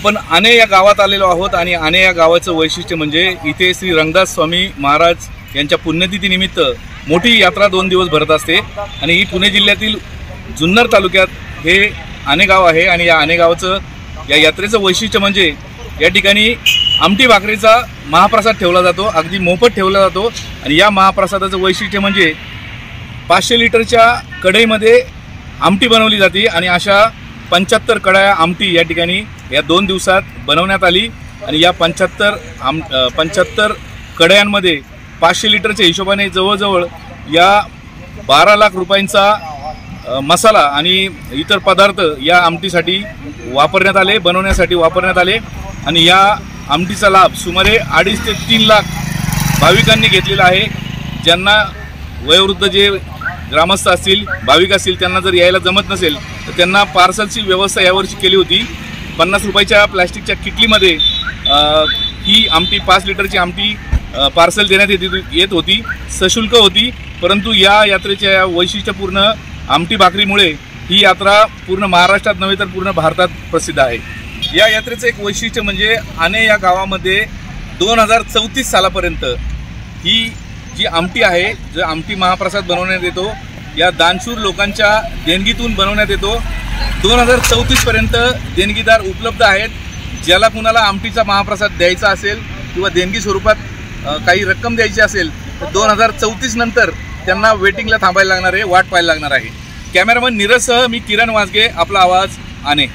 आपण आणे या गावात आलेलो आहोत आणि आणे या गावाचं वैशिष्ट्य म्हणजे इथे श्री रंगदास स्वामी महाराज यांच्या पुण्यतिथीनिमित्त मोठी यात्रा 2 दिवस भरत असते आणि ही पुणे जिल्ह्यातील जुन्नर तालुक्यात हे आणे गाव आहे आणि या आणे गावाचं या यात्रेचं वैशिष्ट्य म्हणजे या ठिकाणी आमटी भाकरीचा महाप्रसाद ठेवला जातो, अगदी मोफत ठेवला जातो आणि या महाप्रसादाचं वैशिष्ट्य म्हणजे 500 लिटरच्या कढईमध्ये आमटी बनवली जाते आणि अशा 75 कढया आमटी या ठिकाणी या 2 दिवसात बनवण्यात आली आणि या 75 कढयांमध्ये 500 लिटरच्या हिशोबाने जवळजवळ या 12 लाख रुपयांचा मसाला आणि इतर पदार्थ या आमटीसाठी बनवण्यासाठी वापरण्यात आले आणि या आमटीचा लाभ सुमारे 2.5 ते 3 लाख भाविकांनी घेतलेला आहे। ज्यांना वयोवृद्ध जे ग्रामस्थ असतील, भाविक असतील, त्यांना जर यायला जमत नसेल तर त्यांना पार्सलची व्यवस्था यावर्षी केली होती। 50 रुपयाच्या प्लास्टिकच्या किटलीमध्ये ही आमटी 5 लिटरची आमटी पार्सल देण्यात येत होती, सशुल्क होती। परंतु या यात्रेच्या वैशिष्ट्यपूर्ण आमटी भाकरीमुळे ही यात्रा पूर्ण महाराष्ट्रात नव्हे तर पूर्ण भारतात प्रसिद्ध आहे। या यात्रेचं एक वैशिष्ट्य म्हणजे आणे या गावामध्ये 2034 सालापर्यंत ही जी आमटी आहे, जो आमटी महाप्रसाद बनवण्यात येतो, या दानशूर लोकांच्या देणगीतून बनवण्यात येतो। 2034 पर्यंत देणगीदार उपलब्ध आहेत। ज्याला कुणाला आमटीचा महाप्रसाद द्यायचा असेल किंवा देणगी स्वरूपात काही रक्कम द्यायची असेल तर 2034 नंतर त्यांना वेटिंगला थांबायला लागणार आहे, वाट पाहायला लागणार आहे। कॅमेरामन नीरजसह मी किरण वासगे, आपला आवाज आणे।